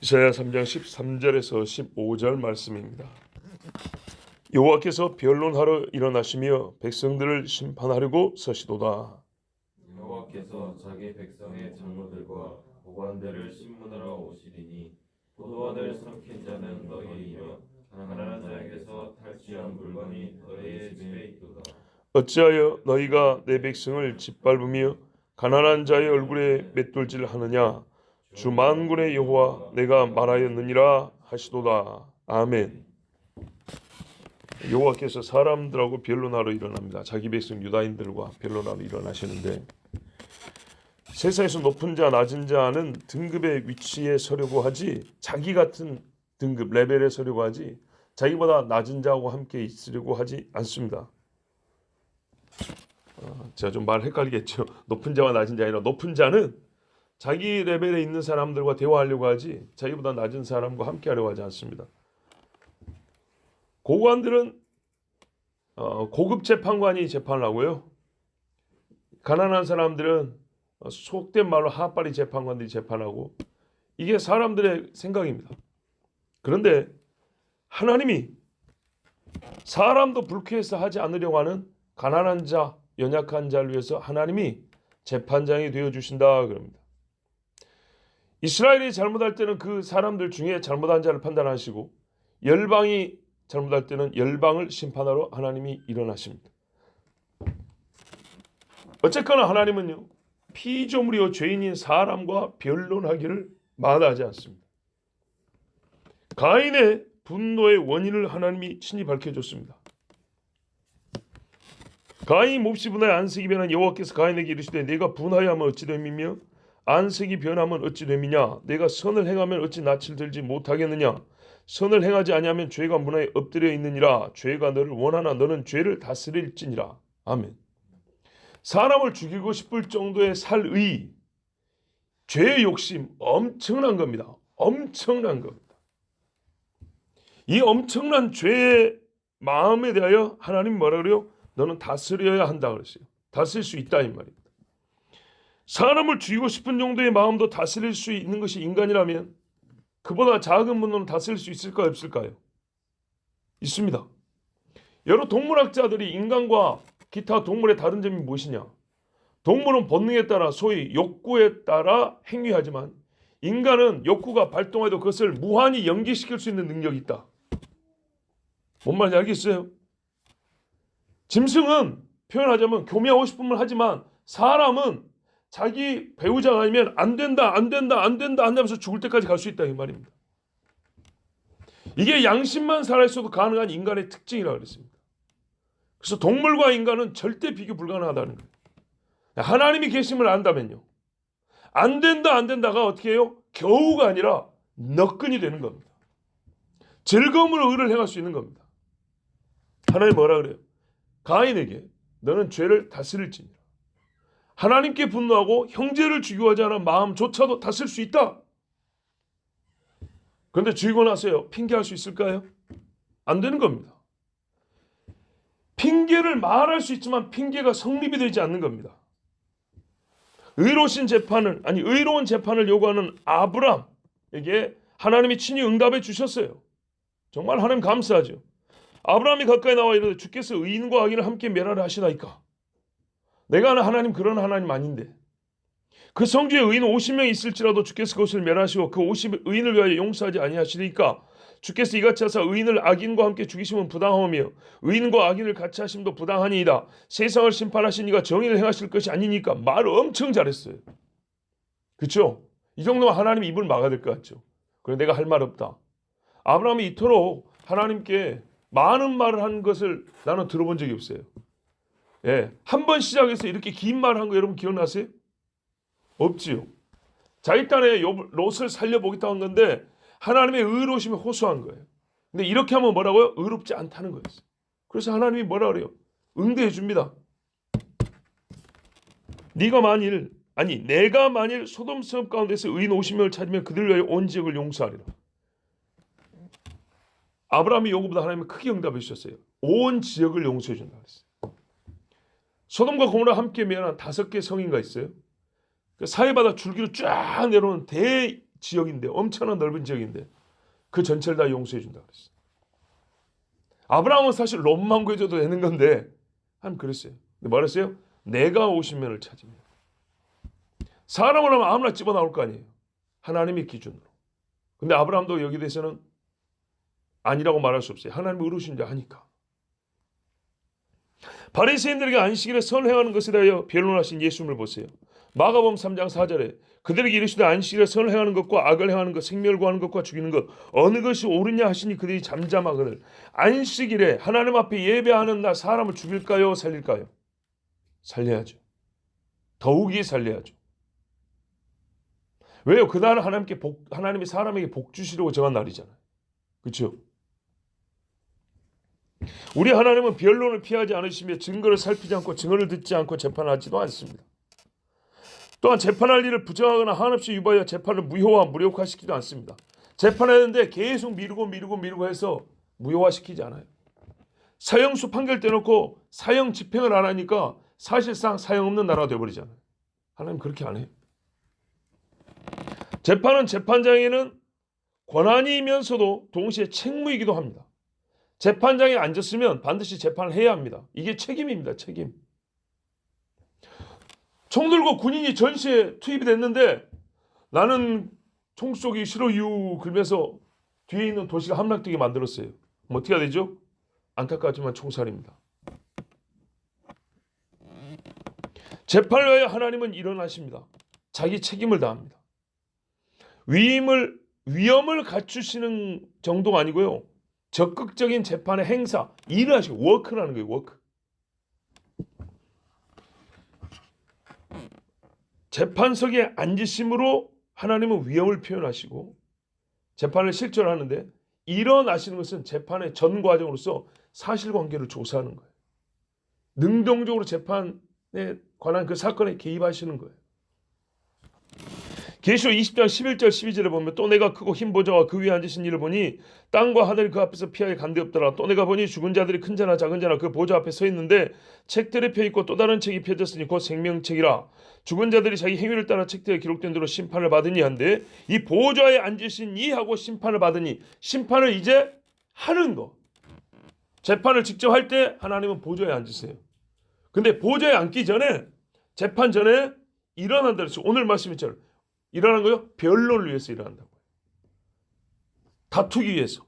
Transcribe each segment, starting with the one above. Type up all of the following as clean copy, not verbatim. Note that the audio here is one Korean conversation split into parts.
이사야 3장 13절에서 15절 말씀입니다. 여호와께서 변론하러 일어나시며 백성들을 심판하려고 서시도다. 여호와께서 자기 백성의 장로들과 보관대를 심문하러 오시리니 포도원을 삼킨 자는 너희이며 가난한 자에게서 탈취한 물건이 너희의 집에 있도다. 어찌하여 너희가 내 백성을 짓밟으며 가난한 자의 얼굴에 맷돌질하느냐? 주 만군의 여호와 내가 말하였느니라 하시도다. 아멘. 여호와께서 사람들하고 변론하러 일어납니다. 자기 백성 유다인들과 변론하러 일어나시는데, 세상에서 높은 자 낮은 자는 등급의 위치에 서려고 하지, 자기 같은 등급 레벨에 서려고 하지, 자기보다 낮은 자하고 함께 있으려고 하지 않습니다. 제가 좀 말 헷갈리겠죠. 높은 자와 낮은 자 아니라, 높은 자는 자기 레벨에 있는 사람들과 대화하려고 하지 자기보다 낮은 사람과 함께 하려고 하지 않습니다. 고관들은 고급 재판관이 재판을 하고요, 가난한 사람들은 속된 말로 하빠리 재판관들이 재판하고, 이게 사람들의 생각입니다. 그런데 하나님이 사람도 불쾌해서 하지 않으려고 하는 가난한 자, 연약한 자를 위해서 하나님이 재판장이 되어주신다 그럽니다. 이스라엘이 잘못할 때는 그 사람들 중에 잘못한 자를 판단하시고, 열방이 잘못할 때는 열방을 심판하러 하나님이 일어나십니다. 어쨌거나 하나님은요, 피조물이요 죄인인 사람과 변론하기를 마다하지 않습니다. 가인의 분노의 원인을 하나님이 친히 밝혀줬습니다. 가인이 몹시 분하여 안색이 변한 여호와께서 가인에게 이르시되 네가 분하여 하면 어찌 됨이며 안색이 변하면 어찌 됨이냐? 내가 선을 행하면 어찌 낯을 들지 못하겠느냐? 선을 행하지 아니하면 죄가 문화에 엎드려 있느니라. 죄가 너를 원하나 너는 죄를 다스릴지니라. 아멘. 사람을 죽이고 싶을 정도의 살의, 죄의 욕심 엄청난 겁니다. 엄청난 겁니다. 이 엄청난 죄의 마음에 대하여 하나님 뭐라 그래요? 너는 다스려야 한다 그랬어요. 다스릴 수 있다 이 말입니다. 사람을 죽이고 싶은 정도의 마음도 다스릴 수 있는 것이 인간이라면, 그보다 작은 분노는 다스릴 수 있을까요, 없을까요? 있습니다. 여러 동물학자들이 인간과 기타 동물의 다른 점이 무엇이냐? 동물은 본능에 따라, 소위 욕구에 따라 행위하지만, 인간은 욕구가 발동해도 그것을 무한히 연기시킬 수 있는 능력이 있다. 뭔 말인지 알겠어요? 짐승은 표현하자면 교미하고 싶으면 하지만, 사람은 자기 배우자가 아니면 안 된다 하면서 죽을 때까지 갈 수 있다 이 말입니다. 이게 양심만 살아있어도 가능한 인간의 특징이라고 그랬습니다. 그래서 동물과 인간은 절대 비교 불가능하다는 거예요. 하나님이 계심을 안다면요, 안 된다가 어떻게 해요? 겨우가 아니라 너끈이 되는 겁니다. 즐거움으로 의를 행할 수 있는 겁니다. 하나님 뭐라 그래요? 가인에게 너는 죄를 다스릴지니라. 하나님께 분노하고 형제를 죽이고 하지 않은 마음조차도 다스릴 수 있다. 그런데 죽이고 나서요, 핑계할 수 있을까요? 안 되는 겁니다. 핑계를 말할 수 있지만 핑계가 성립이 되지 않는 겁니다. 의로운 재판을 요구하는 아브람에게 하나님이 친히 응답해 주셨어요. 정말 하나님 감사하죠. 아브라함이 가까이 나와 이르되 주께서 의인과 악인을 함께 멸하라 하시나이까? 내가 아는 하나님 그런 하나님 아닌데, 그 성주에 의인 50명이 있을지라도 주께서 그것을 멸하시고 그 50 의인을 위하여 용서하지 아니하시리까? 주께서 이같이 하사 의인을 악인과 함께 죽이시면 부당하며 의인과 악인을 같이 하심도 부당하니이다. 세상을 심판하신 이가 정의를 행하실 것이 아니니까. 말을 엄청 잘했어요. 그렇죠? 이 정도면 하나님 입을 막아야 될 것 같죠. 그런데 내가 할 말 없다. 아브라함이 이토록 하나님께 많은 말을 한 것을 나는 들어본 적이 없어요. 예, 한 번 시작해서 이렇게 긴 말을 한 거 여러분 기억나세요? 없지요. 자기 딸의 롯을 살려보겠다고 한 건데 하나님의 의로우심에 호소한 거예요. 근데 이렇게 하면 뭐라고요? 의롭지 않다는 거였어요. 그래서 하나님이 뭐라 그래요? 응대해 줍니다. 내가 만일 소돔 성읍 가운데서 의인 50명을 찾으면 그들을 위하여 온 지역을 용서하리라. 아브라함의 요구보다 하나님은 크게 응답해 주셨어요. 온 지역을 용서해 준다 그랬어요. 소돔과 고모라 함께 멸한 5개 성인가 있어요. 사해바다 줄기로 쫙 내려오는 지역인데, 엄청난 넓은 지역인데 그 전체를 다 용서해 준다 그랬어요. 아브라함은 사실 롯만 구해줘도 되는 건데 하나님 그랬어요. 근데 뭐랬어요? 내가 오신 면을 찾으면. 사람을 하면 아무나 집어나올 거 아니에요. 하나님의 기준으로. 근데 아브라함도 여기 대해서는 아니라고 말할 수 없어요. 하나님이 의로우신 자 하니까. 바리새인들에게 안식일에 선을 행하는 것에 대하여 변론하신 예수님을 보세요. 마가복음 3장 4절에 그들에게 이르시되 안식일에 선을 행하는 것과 악을 행하는 것, 생명을 구하는 것과 죽이는 것 어느 것이 옳으냐 하시니 그들이 잠잠하거늘 안식일에 하나님 앞에 예배하는 날 사람을 죽일까요? 살릴까요? 살려야죠. 더욱이 살려야죠. 왜요? 그날은 하나님이 사람에게 복 주시려고 정한 날이잖아요. 그렇죠? 우리 하나님은 변론을 피하지 않으시며 증거를 살피지 않고 증언을 듣지 않고 재판하지도 않습니다. 또한 재판할 일을 부정하거나 한없이 유발하여 재판을 무효와 무력화시키지도 않습니다. 재판하는데 계속 미루고 해서 무효화시키지 않아요. 사형수 판결 떼놓고 사형 집행을 안 하니까 사실상 사형 없는 나라가 되어버리잖아요. 하나님 그렇게 안 해요. 재판은 재판장에는 권한이면서도 동시에 책무이기도 합니다. 재판장에 앉았으면 반드시 재판을 해야 합니다. 이게 책임입니다. 책임. 총 들고 군인이 전시에 투입이 됐는데 나는 총 쏘기 싫어요 그러면서 뒤에 있는 도시가 함락되게 만들었어요. 그럼 어떻게 해야 되죠? 안타깝지만 총살입니다. 재판을 위하여 하나님은 일어나십니다. 자기 책임을 다합니다. 위험을 갖추시는 정도가 아니고요. 적극적인 재판의 행사, 일을 하시고 워크라는 거예요. 워크. 재판석에 앉으심으로 하나님은 위험을 표현하시고 재판을 실천을 하는데 일어나시는 것은 재판의 전 과정으로서 사실관계를 조사하는 거예요. 능동적으로 재판에 관한 그 사건에 개입하시는 거예요. 계시록 20장 11절 12절에 보면 또 내가 크고 흰 보좌와 그 위에 앉으신 이를 보니 땅과 하늘이 그 앞에서 피하기 간데없더라. 또 내가 보니 죽은 자들이 큰 자나 작은 자나 그 보좌 앞에 서 있는데 책들이 펴있고 또 다른 책이 펴졌으니 곧 생명책이라. 죽은 자들이 자기 행위를 따라 책들에 기록된 대로 심판을 받으니 한데 이 보좌에 앉으신 이하고 심판을 받으니 심판을 이제 하는 거. 재판을 직접 할 때 하나님은 보좌에 앉으세요. 근데 보좌에 앉기 전에 재판 전에 일어난다 그랬어요. 오늘 말씀처럼 일어난 거요? 변론을 위해서 일어난다고요. 다투기 위해서.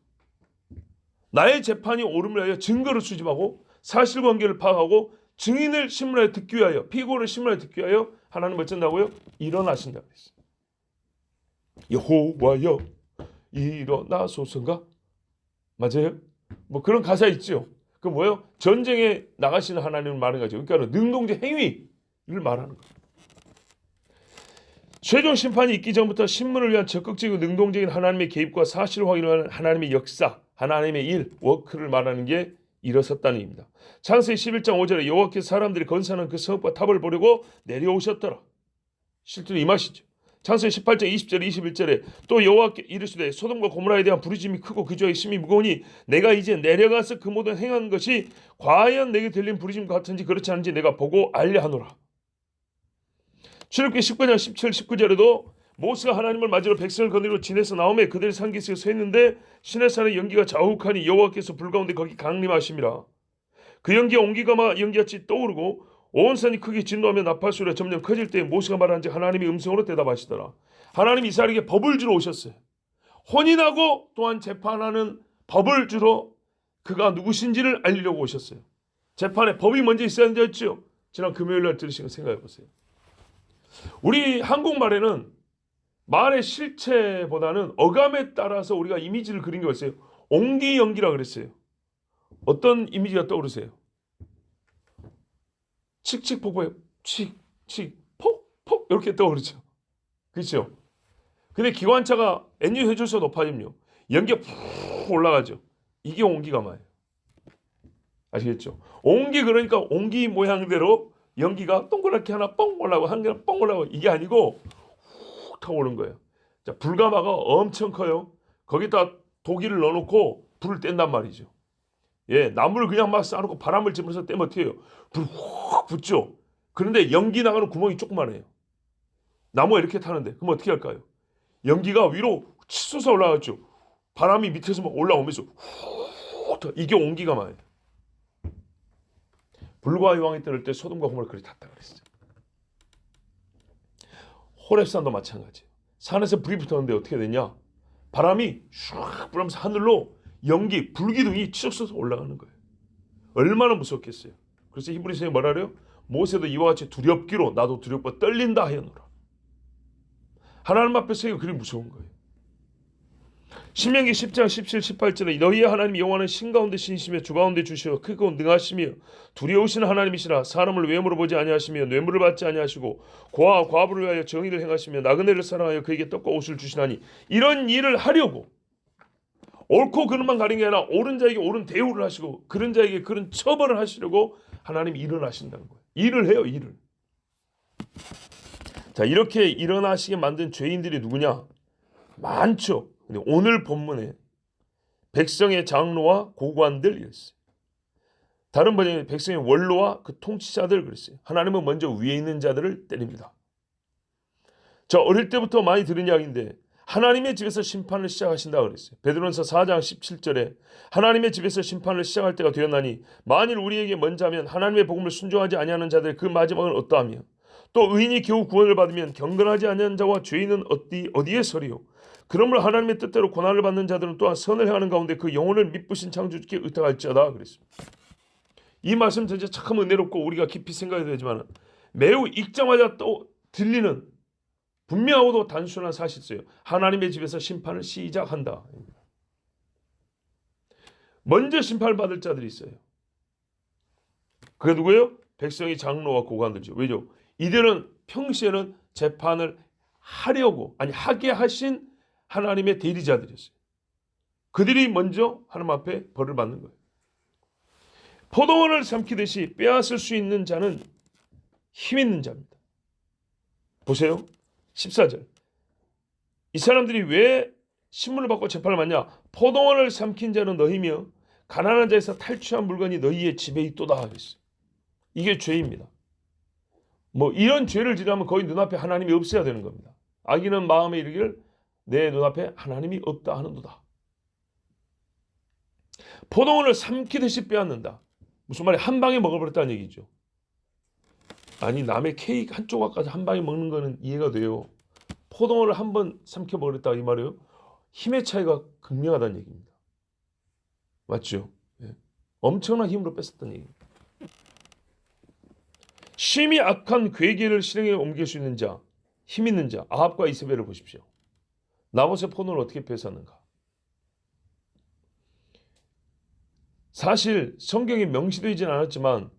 나의 재판이 옳음을 위하여 증거를 수집하고 사실관계를 파악하고 증인을 신문하여 듣기 위하여 피고를 신문하여 듣기 위하여 하나님은 어쩐다고요? 일어나신다고 했어요. 여호와여 일어나소서인가? 맞아요? 뭐 그런 가사 있죠. 그 뭐예요? 전쟁에 나가시는 하나님을 말하는 거죠. 그러니까 능동적 행위를 말하는 거예요. 최종 심판이 있기 전부터 신문을 위한 적극적이고 능동적인 하나님의 개입과 사실 확인을 하는 하나님의 역사, 하나님의 일, 워크를 말하는 게 일어섰다는 얘기입니다. 창세기 11장 5절에 여호와께서 사람들이 건설하는 그 성읍과 탑을 보려고 내려오셨더라. 실제로 이 맛이죠. 창세기 18장 20절 21절에 또 여호와께 이르시되 소돔과 고모라에 대한 부르짐이 크고 그 죄의 심이 무거우니 내가 이제 내려가서 그 모든 행한 것이 과연 내게 들린 부르짐과 같은지 그렇지 않은지 내가 보고 알려 하노라. 출애굽기 19장 17, 19절에도 모세가 하나님을 맞으러 백성을 거느리고 진에서 나오매 그들이 산기슭에 서 있는데 시내산의 연기가 자욱하니 여호와께서 불 가운데 거기 강림하심이라. 그 연기가 온기가 연기같이 떠오르고 온 산이 크게 진노하며 나팔소리가 점점 커질 때에 모세가 말한즉 하나님이 음성으로 대답하시더라. 하나님이 이스라엘에게 법을 주러 오셨어요. 혼인하고 또한 재판하는 법을 주러 그가 누구신지를 알리려고 오셨어요. 재판에 법이 먼저 있어야 한다였죠. 지난 금요일날 들으신 거 생각해 보세요. 우리 한국말에는 말의 실체보다는 어감에 따라서 우리가 이미지를 그린 게 있어요. 옹기연기라 그랬어요. 어떤 이미지가 떠오르세요? 칙칙폭폭, 칙칙, 폭폭 이렇게 떠오르죠. 그렇죠? 근데 기관차가 엔진 회전수가 높아지면요. 연기가 푹 올라가죠. 이게 옹기가마예요. 아시겠죠? 옹기 그러니까 옹기 모양대로 연기가 동그랗게 하나 뻥 올라가고 한 개나 뻥 올라가고 이게 아니고 훅 타오르는 거예요. 자, 불가마가 엄청 커요. 거기다 도기를 넣어놓고 불을 뗀단 말이죠. 예, 나무를 그냥 막 쌓아놓고 바람을 집어서 떼면 어떻게 해요? 불 훅 붙죠. 그런데 연기 나가는 구멍이 조그만해요. 나무가 이렇게 타는데 그럼 어떻게 할까요? 연기가 위로 치솟아 올라갔죠. 바람이 밑에서 막 올라오면서 이게 온기가 말이에요. 불과 여왕이 떠날 때 소돔과 고모라 그리 탔다 그랬어요. 호렙산도 마찬가지예요. 산에서 불이 붙었는데 어떻게 됐냐? 바람이 슉 불면서 하늘로 연기, 불기둥이 치솟아서 올라가는 거예요. 얼마나 무섭겠어요. 그래서 히브리서에 뭐라 그래요? 모세도 이와 같이 두렵기로 나도 두렵고 떨린다 하였노라. 하나님 앞에서 그리 무서운 거예요. 신명기 10장 17, 18절에 너희의 하나님 여호와는 신 가운데 신이시며 주 가운데 주시어 크고 능하시며 두려우신 하나님이시라. 사람을 외모로 보지 아니하시며 뇌물을 받지 아니하시고 고아와 과부를 위하여 정의를 행하시며 나그네를 사랑하여 그에게 떡과 옷을 주시나니 이런 일을 하려고 옳고 그름만 가린 게 아니라 옳은 자에게 옳은 대우를 하시고 그런 자에게 그런 처벌을 하시려고 하나님이 일을 하신다는 거예요. 일을 해요. 일을. 자, 이렇게 일어나시게 만든 죄인들이 누구냐? 많죠. 근데 오늘 본문에 백성의 장로와 고관들 이랬어요. 다른 번역에 백성의 원로와 그 통치자들 그랬어요. 하나님은 먼저 위에 있는 자들을 때립니다. 저 어릴 때부터 많이 들은 이야기인데 하나님의 집에서 심판을 시작하신다 그랬어요. 베드로전서 4장 17절에 하나님의 집에서 심판을 시작할 때가 되었나니 만일 우리에게 먼저 하면 하나님의 복음을 순종하지 아니하는 자들 그 마지막은 어떠하며 또 의인이 겨우 구원을 받으면 경건하지 아니하는 자와 죄인은 어디에 서리요. 그러므로 하나님의 뜻대로 고난을 받는 자들은 또한 선을 행하는 가운데 그 영혼을 미쁘신 창조주께 의탁할지어다 그랬습니다. 이 말씀 진짜 참 은혜롭고 우리가 깊이 생각해야 되지만 매우 읽자마자 또 들리는 분명하고도 단순한 사실이에요. 하나님의 집에서 심판을 시작한다. 먼저 심판을 받을 자들이 있어요. 그게 누구예요? 백성의 장로와 고관들이죠. 왜죠? 이들은 평시에는 재판을 하게 하신 하나님의 대리자들이었어요. 그들이 먼저 하나님 앞에 벌을 받는 거예요. 포도원을 삼키듯이 빼앗을 수 있는 자는 힘 있는 자입니다. 보세요. 14절. 이 사람들이 왜 신문을 받고 재판을 받냐? 포도원을 삼킨 자는 너희며 가난한 자에서 탈취한 물건이 너희의 집에 있도다 그랬어요. 이게 죄입니다. 이런 죄를 지나면 거의 눈앞에 하나님이 없어야 되는 겁니다. 악인은 마음에 이르기를 내 눈앞에 하나님이 없다 하는도다. 포도원을 삼키듯이 빼앗는다. 무슨 말이야? 한 방에 먹어버렸다는 얘기죠. 아니 남의 케이크 한 조각까지 한 방에 먹는 거는 이해가 돼요. 포도원을 한 번 삼켜 먹었다 이 말이에요. 힘의 차이가 극명하다는 얘기입니다. 맞죠? 예. 엄청난 힘으로 뺐었다는 얘기입니다. 심히 악한 괴계를 실행에 옮길 수 있는 자, 힘 있는 자, 아합과 이세벨을 보십시오. 나봇의 포도를 어떻게 뺏었는가? 사실 성경에 명시되지는 않았지만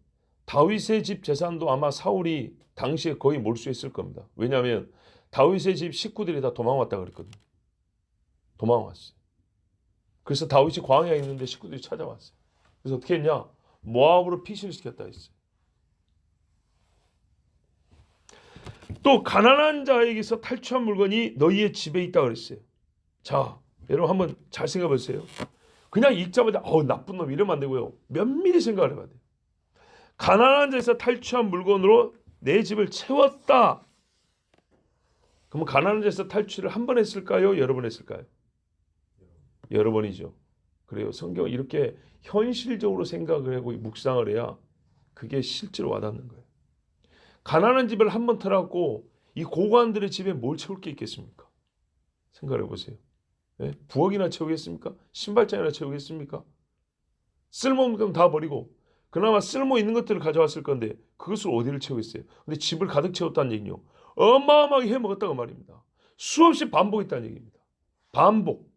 다윗의 집 재산도 아마 사울이 당시에 거의 몰수했을 겁니다. 왜냐하면 다윗의 집 식구들이 다 도망왔다 그랬거든요. 도망왔어요. 그래서 다윗이 광야에 있는데 식구들이 찾아왔어요. 그래서 어떻게 했냐? 모압으로 피신을 시켰다 했어요. 또 가난한 자에게서 탈취한 물건이 너희의 집에 있다 그랬어요. 자, 여러분 한번 잘 생각해 보세요. 그냥 읽자마자 나쁜 놈 이러면 안 되고요. 면밀히 생각을 해봐야 돼요. 가난한 자에서 탈취한 물건으로 내 집을 채웠다. 그러면 가난한 자에서 탈취를 한 번 했을까요? 여러 번 했을까요? 여러 번이죠. 그래요. 성경은 이렇게 현실적으로 생각을 하고 묵상을 해야 그게 실제로 와닿는 거예요. 가난한 집을 한 번 털었고 이 고관들의 집에 뭘 채울 게 있겠습니까? 생각해 보세요. 네? 부엌이나 채우겠습니까? 신발장이나 채우겠습니까? 쓸모없는 건 다 버리고 그나마 쓸모 있는 것들을 가져왔을 건데 그것을 어디를 채우겠어요? 근데 집을 가득 채웠다는 얘기요. 어마어마하게 해먹었다고 말입니다. 수없이 반복했다는 얘기입니다. 반복.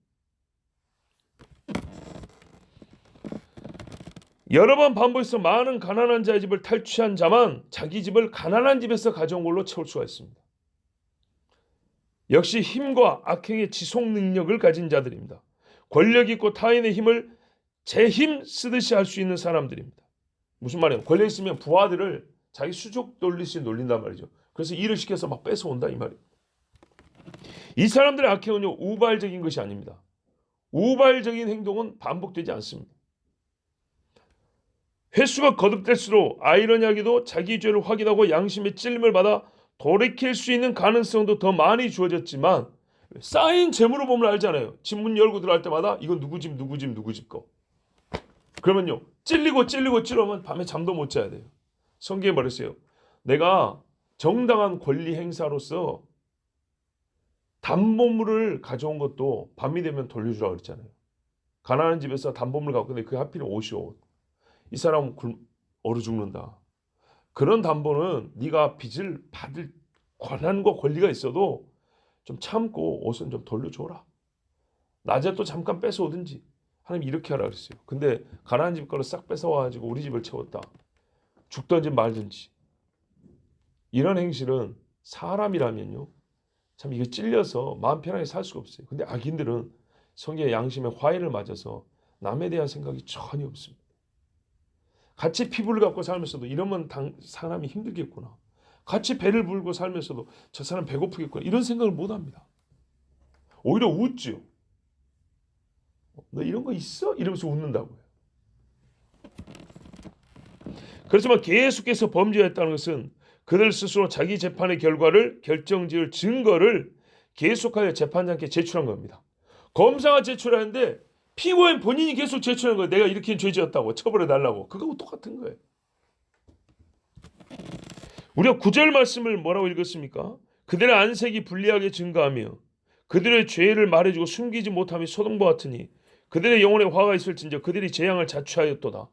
여러 번 반복해서 많은 가난한 자의 집을 탈취한 자만 자기 집을 가난한 집에서 가져온 걸로 채울 수가 있습니다. 역시 힘과 악행의 지속 능력을 가진 자들입니다. 권력 있고 타인의 힘을 제 힘 쓰듯이 할 수 있는 사람들입니다. 무슨 말이에요? 권력 있으면 부하들을 자기 수족 돌리듯이 놀린단 말이죠. 그래서 일을 시켜서 막 뺏어온다 이 말이에요. 이 사람들의 악행은요 우발적인 것이 아닙니다. 우발적인 행동은 반복되지 않습니다. 횟수가 거듭될수록 아이러니하게도 자기 죄를 확인하고 양심의 찔림을 받아 돌이킬 수 있는 가능성도 더 많이 주어졌지만 쌓인 재물을 보면 알잖아요. 집 문 열고 들어갈 때마다 이건 누구 집 누구 집 누구 집 거. 그러면요 찔리면 밤에 잠도 못 자야 돼요. 성경에 말했어요. 내가 정당한 권리 행사로서 담보물을 가져온 것도 밤이 되면 돌려주라고 그랬잖아요. 가난한 집에서 담보물 갖고 근데 그 하필 옷이 이 사람은 얼어 죽는다. 그런 담보는 네가 빚을 받을 권한과 권리가 있어도 좀 참고 옷은 좀 돌려줘라. 낮에 또 잠깐 뺏어오든지 하나님 이렇게 하라 그랬어요. 근데 가난한 집 거를 싹 뺏어와가지고 우리 집을 채웠다. 죽든지 말든지. 이런 행실은 사람이라면요. 참 이거 찔려서 마음 편하게 살 수가 없어요. 근데 악인들은 성경의 양심의 화해를 맞아서 남에 대한 생각이 전혀 없습니다. 같이 피부를 갖고 살면서도 이러면 사람이 힘들겠구나. 같이 배를 불고 살면서도 저 사람 배고프겠구나. 이런 생각을 못합니다. 오히려 웃지요. 너 이런 거 있어? 이러면서 웃는다고요. 그렇지만 계속해서 범죄했다는 것은 그들 스스로 자기 재판의 결과를 결정지을 증거를 계속하여 재판장께 제출한 겁니다. 검사가 제출하는데 피고인 본인이 계속 제출한 거예요. 내가 이렇게 죄지었다고 처벌해달라고. 그거하고 똑같은 거예요. 우리가 9절 말씀을 뭐라고 읽었습니까? 그들의 안색이 불리하게 증가하며 그들의 죄를 말해주고 숨기지 못함이 소돔과 같으니 그들의 영혼에 화가 있을진저 그들이 재앙을 자초하였도다.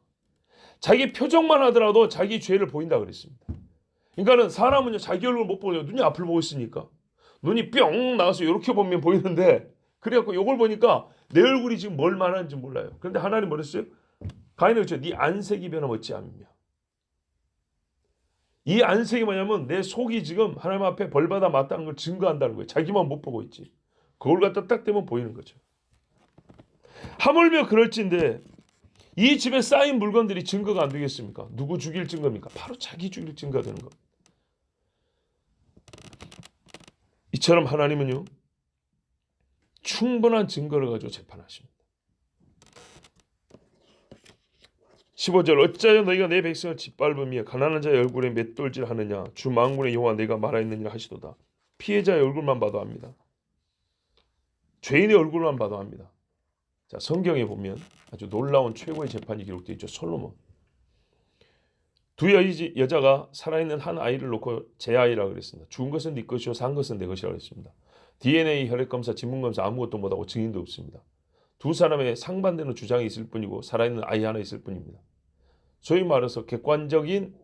자기 표정만 하더라도 자기 죄를 보인다 그랬습니다. 그러니까는 사람은요 자기 얼굴 못 보요. 눈이 앞을 보고 있으니까 눈이 뿅 나와서 이렇게 보면 보이는데 그래갖고 이걸 보니까 내 얼굴이 지금 뭘 말하는지 몰라요. 그런데 하나님 뭐랬어요? 가인이 그랬죠. 네 안색이 변함없지 않느냐. 이 안색이 뭐냐면 내 속이 지금 하나님 앞에 벌받아 맞다는 걸 증거한다는 거예요. 자기만 못 보고 있지. 그걸 갖다 딱 대면 보이는 거죠. 하물며 그럴진데 이 집에 쌓인 물건들이 증거가 안 되겠습니까? 누구 죽일 증거입니까? 바로 자기 죽일 증거가 되는 겁니다. 이처럼 하나님은요. 충분한 증거를 가지고 재판하십니다. 15절 어찌하여 너희가 내 백성을 짓밟으며 가난한 자의 얼굴에 맷돌질하느냐 주 만군의 여호와 내가 말하였느니라 하시도다. 피해자의 얼굴만 봐도 압니다. 죄인의 얼굴만 봐도 압니다. 자, 성경에 보면 아주 놀라운 최고의 재판이 기록되어 있죠. 솔로몬. 두 여자가 살아있는 한 아이를 놓고 제 아이라고 그랬습니다. 죽은 것은 네 것이요 산 것은 내 것이라고 했습니다. DNA, 혈액검사, 진문검사 아무것도 못하고 증인도 없습니다. 두 사람의 상반되는 주장이 있을 뿐이고 살아있는 아이 하나 있을 뿐입니다. 소위 말해서 객관적인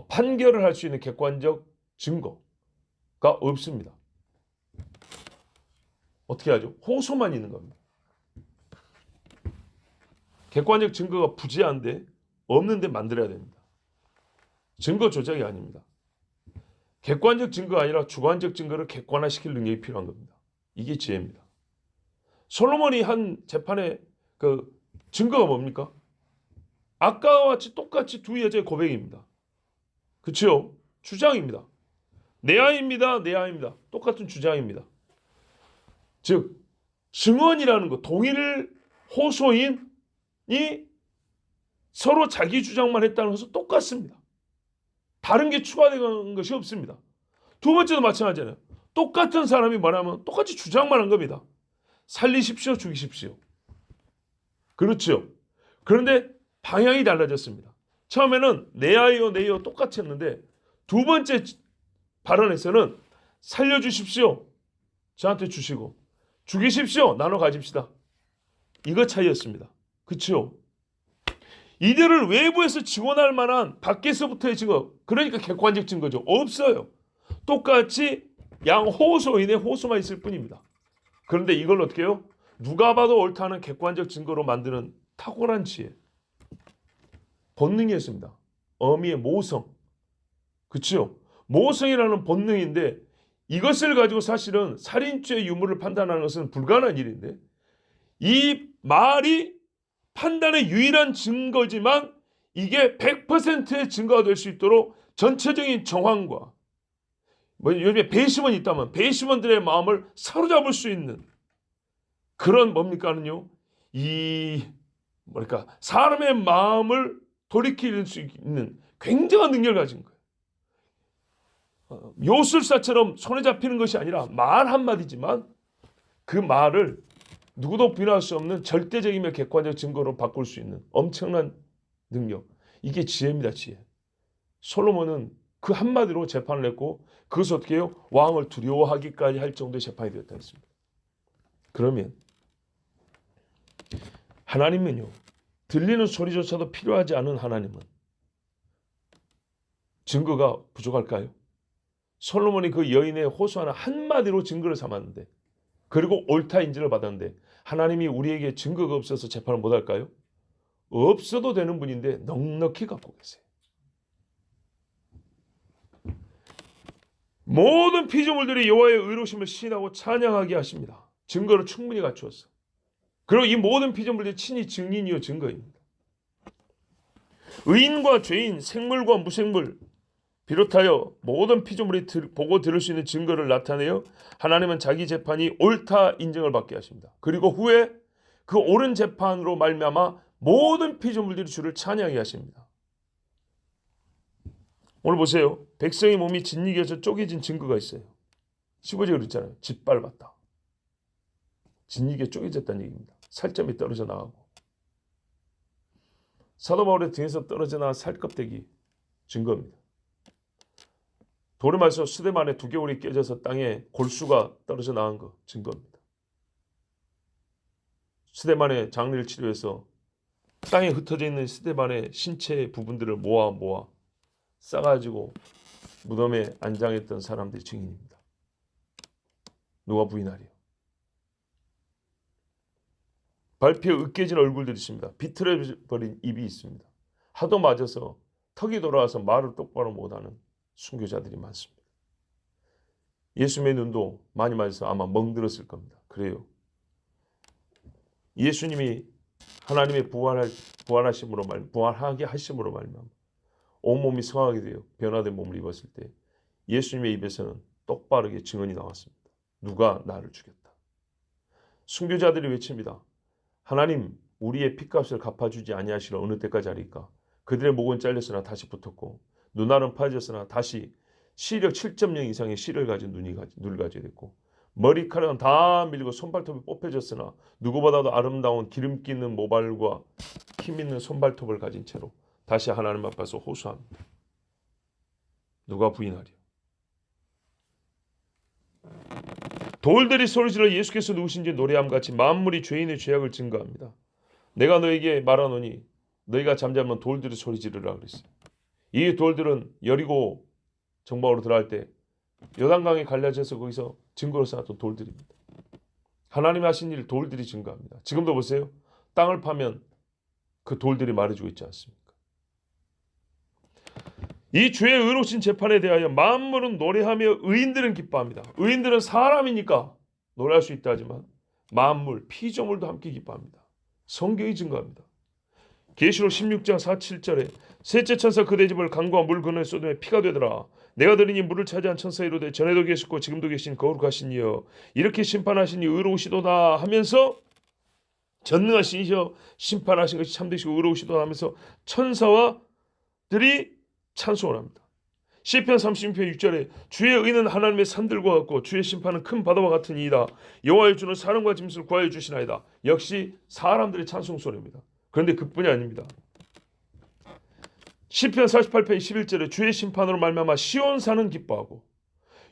판결을 할 수 있는 객관적 증거가 없습니다. 어떻게 하죠? 호소만 있는 겁니다. 객관적 증거가 부재한데 없는데 만들어야 됩니다. 증거 조작이 아닙니다. 객관적 증거가 아니라 주관적 증거를 객관화시킬 능력이 필요한 겁니다. 이게 지혜입니다. 솔로몬이 한 재판의 그 증거가 뭡니까? 아까와 같이 똑같이 두 여자의 고백입니다. 그렇죠? 주장입니다. 내 아이입니다. 내 아이입니다. 똑같은 주장입니다. 즉 증언이라는 것, 동일 호소인이 서로 자기 주장만 했다는 것은 똑같습니다. 다른 게 추가된 것이 없습니다. 두 번째도 마찬가지잖아요. 똑같은 사람이 말하면 똑같이 주장만 한 겁니다. 살리십시오, 죽이십시오. 그렇죠. 그런데 방향이 달라졌습니다. 처음에는 내 아이요, 내 아이요 똑같았는데 두 번째 발언에서는 살려주십시오. 저한테 주시고 죽이십시오. 나눠 가집시다. 이거 차이였습니다. 그렇죠. 이들을 외부에서 지원할 만한 밖에서부터의 증거, 그러니까 객관적 증거죠. 없어요. 똑같이 양호소인의 호소만 있을 뿐입니다. 그런데 이걸 어떻게 해요? 누가 봐도 옳다는 객관적 증거로 만드는 탁월한 지혜. 본능이었습니다. 어미의 모성. 그렇죠? 모성이라는 본능인데 이것을 가지고 사실은 살인죄 유무를 판단하는 것은 불가능한 일인데 이 말이 판단의 유일한 증거지만 이게 100%의 증거가 될 수 있도록 전체적인 정황과 요즘에 배심원이 있다면 배심원들의 마음을 사로잡을 수 있는 그런 뭡니까는요. 사람의 마음을 돌이킬 수 있는 굉장한 능력을 가진 거예요. 요술사처럼 손에 잡히는 것이 아니라 말 한마디지만 그 말을 누구도 부인할 수 없는 절대적이며 객관적 증거로 바꿀 수 있는 엄청난 능력. 이게 지혜입니다. 지혜. 솔로몬은 그 한마디로 재판을 했고 그것을 어떻게 해요? 왕을 두려워하기까지 할 정도의 재판이 되었다 했습니다. 그러면 하나님은요. 들리는 소리조차도 필요하지 않은 하나님은 증거가 부족할까요? 솔로몬이 그 여인의 호소하는 한마디로 증거를 삼았는데 그리고 옳다 인정을 받았는데 하나님이 우리에게 증거가 없어서 재판을 못할까요? 없어도 되는 분인데 넉넉히 갖고 계세요. 모든 피조물들이 여호와의 의로우심을 시인하고 찬양하게 하십니다. 증거를 충분히 갖추었어. 그리고 이 모든 피조물들이 친히 증인이요 증거입니다. 의인과 죄인, 생물과 무생물 비롯하여 모든 피조물이 보고 들을 수 있는 증거를 나타내어 하나님은 자기 재판이 옳다 인정을 받게 하십니다. 그리고 후에 그 옳은 재판으로 말미암아 모든 피조물들이 주를 찬양하게 하십니다. 오늘 보세요. 백성의 몸이 진리겨서 쪼개진 증거가 있어요. 15절에 그랬잖아요. 짓밟았다. 진리겨 쪼개졌다는 얘기입니다. 살점이 떨어져 나가고 사도 바울의 등에서 떨어져 나간 살껍데기 증거입니다. 돌에 맞아서 수레만에 두개골이 깨져서 땅에 골수가 떨어져 나간 거 증거입니다. 수레만의 장례를 치료해서 땅에 흩어져 있는 수레만의 신체 부분들을 모아 싸가지고 무덤에 안장했던 사람들이 증인입니다. 누가 부인하리요? 발피에 으깨진 얼굴들이 있습니다. 비틀어버린 입이 있습니다. 하도 맞아서 턱이 돌아와서 말을 똑바로 못하는 순교자들이 많습니다. 예수님의 눈도 많이 맞아서 아마 멍들었을 겁니다. 그래요. 예수님이 하나님의 부활하게 하심으로 말미암아 온몸이 성하게 되어 변화된 몸을 입었을 때 예수님의 입에서는 똑바르게 증언이 나왔습니다. 누가 나를 죽였다. 순교자들이 외칩니다. 하나님 우리의 핏값을 갚아주지 아니하시려 어느 때까지 하리까. 그들의 목은 잘렸으나 다시 붙었고 눈알은 파졌으나 다시 시력 7.0 이상의 시를 가진 눈을 가지게 됐고 머리카락은 다 밀리고 손발톱이 뽑혀졌으나 누구보다도 아름다운 기름기 있는 모발과 힘있는 손발톱을 가진 채로 다시 하나님 앞에서 호소합니다. 누가 부인하리요? 돌들이 소리질러 예수께서 누구신지 노래함같이 만물이 죄인의 죄악을 증거합니다. 내가 너에게 말하노니 너희가 잠자면 돌들이 소리지르라 그랬어요. 이 돌들은 여리고 정박으로 들어갈 때 요단강에 갈라져서 거기서 증거로 쌓았던 돌들입니다. 하나님이 하신 일 돌들이 증거합니다. 지금도 보세요. 땅을 파면 그 돌들이 말해주고 있지 않습니까? 이 주의 의로우신 재판에 대하여 만물은 노래하며 의인들은 기뻐합니다. 의인들은 사람이니까 노래할 수 있다 하지만 만물, 피조물도 함께 기뻐합니다. 성경이 증거합니다. 계시록 16장 4, 7절에 셋째 천사 그대 집을 강과 물 근원에 쏟으며 피가 되더라. 내가 들으니 물을 차지한 천사 이르되 전에도 계셨고 지금도 계신 거룩하신 이여 이렇게 심판하시니 의로우시도다 하면서 전능하신 이여 심판하신 것이 참되시고 의로우시도다 하면서 천사와들이 찬송을 합니다. 시편 36편 6절에 주의 의는 하나님의 산들과 같고 주의 심판은 큰 바다와 같은 이이다. 여호와의 주는 사람과 짐승을 구하여 주시나이다. 역시 사람들의 찬송 소리입니다. 그런데 그뿐이 아닙니다. 시편 48편 11절에 주의 심판으로 말미암아 시온 산은 기뻐하고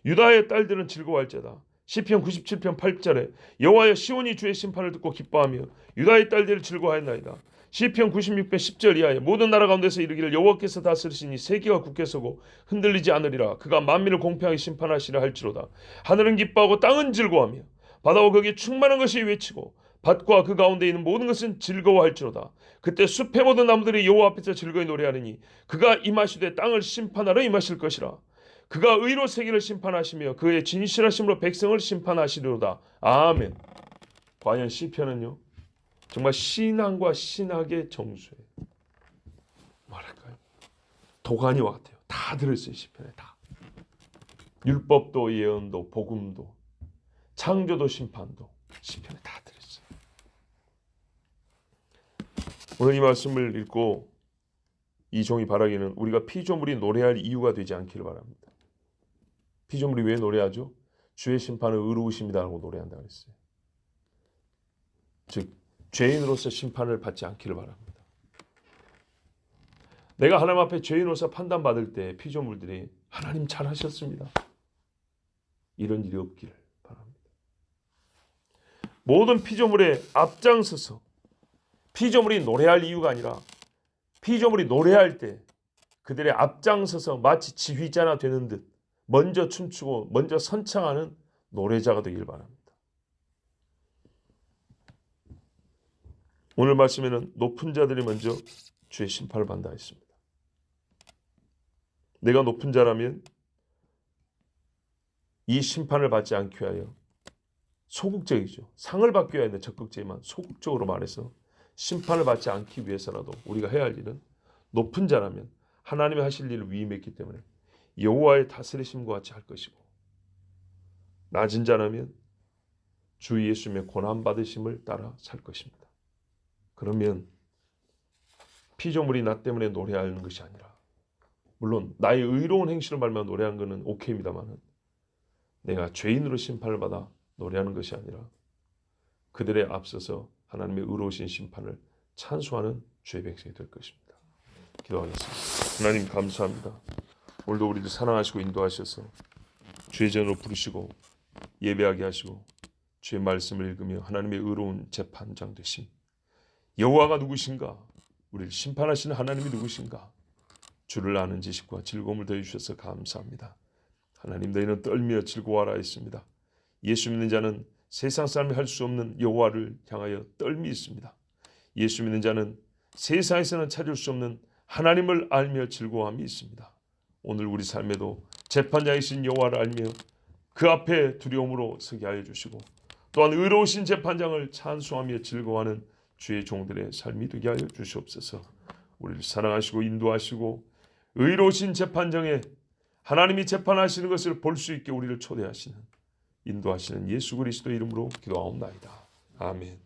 유다의 딸들은 즐거워할지어다. 시편 97편 8절에 여호와여 시온이 주의 심판을 듣고 기뻐하며 유다의 딸들을 즐거워하였나이다. 시편 96편 10절 이하에 모든 나라 가운데서 이르기를 여호와께서 다스리시니 세계가 굳게 서고 흔들리지 않으리라. 그가 만민을 공평하게 심판하시라 할지로다. 하늘은 기뻐하고 땅은 즐거워하며 바다와 거기에 충만한 것이 외치고 밭과 그 가운데 있는 모든 것은 즐거워할지로다. 그때 숲의 모든 나무들이 여호와 앞에서 즐거이 노래하느니 그가 임하시되 땅을 심판하러 임하실 것이라. 그가 의로 세계를 심판하시며 그의 진실하심으로 백성을 심판하시리로다. 아멘. 과연 시편은요 정말 신앙과 신학의 정수예요. 뭐랄까요? 도가니와 같아요. 다 들었어요. 시편에 다. 율법도 예언도 복음도 창조도 심판도 시편에 다 들었어요. 오늘 이 말씀을 읽고 이 종이 바라기는 우리가 피조물이 노래할 이유가 되지 않기를 바랍니다. 피조물이 왜 노래하죠? 주의 심판은 의로우십니다라고 노래한다고 했어요. 즉 죄인으로서 심판을 받지 않기를 바랍니다. 내가 하나님 앞에 죄인으로서 판단받을 때 피조물들이 하나님 잘하셨습니다, 이런 일이 없기를 바랍니다. 모든 피조물에 앞장서서 피조물이 노래할 이유가 아니라 피조물이 노래할 때 그들의 앞장서서 마치 지휘자나 되는 듯 먼저 춤추고 먼저 선창하는 노래자가 되길 바랍니다. 오늘 말씀에는 높은 자들이 먼저 주의 심판을 받는다 했습니다. 내가 높은 자라면 이 심판을 받지 않기 위하여 소극적이죠. 상을 받기 위하여 적극적이지만 소극적으로 말해서 심판을 받지 않기 위해서라도 우리가 해야 할 일은 높은 자라면 하나님이 하실 일을 위임했기 때문에 여호와의 다스리심과 같이 할 것이고, 낮은 자라면 주 예수님의 고난받으심을 따라 살 것입니다. 그러면 피조물이 나 때문에 노래하는 것이 아니라, 물론 나의 의로운 행실을 말미암아 노래하는 것은 오케이입니다만, 내가 죄인으로 심판을 받아 노래하는 것이 아니라 그들의 앞서서 하나님의 의로우신 심판을 찬송하는 주의 백성이 될 것입니다. 기도하겠습니다. 하나님 감사합니다. 오늘도 우리를 사랑하시고 인도하셔서 주의 전으로 부르시고 예배하게 하시고 주의 말씀을 읽으며 하나님의 의로운 재판장 되심, 여호와가 누구신가, 우리를 심판하시는 하나님이 누구신가, 주를 아는 지식과 즐거움을 더해 주셔서 감사합니다. 하나님, 너희는 떨며 즐거워하라 했습니다. 예수 믿는 자는 세상 사람이 할 수 없는 여호와를 향하여 떨미 있습니다. 예수 믿는 자는 세상에서는 찾을 수 없는 하나님을 알며 즐거워함이 있습니다. 오늘 우리 삶에도 재판장이신 여호와를 알며 그 앞에 두려움으로 서게 하여 주시고, 또한 의로우신 재판장을 찬송하며 즐거워하는 주의 종들의 삶이 되게 하여 주시옵소서. 우리를 사랑하시고 인도하시고 의로우신 재판장에 하나님이 재판하시는 것을 볼 수 있게 우리를 초대하시는, 인도하시는 예수 그리스도 이름으로 기도하옵나이다. 아멘.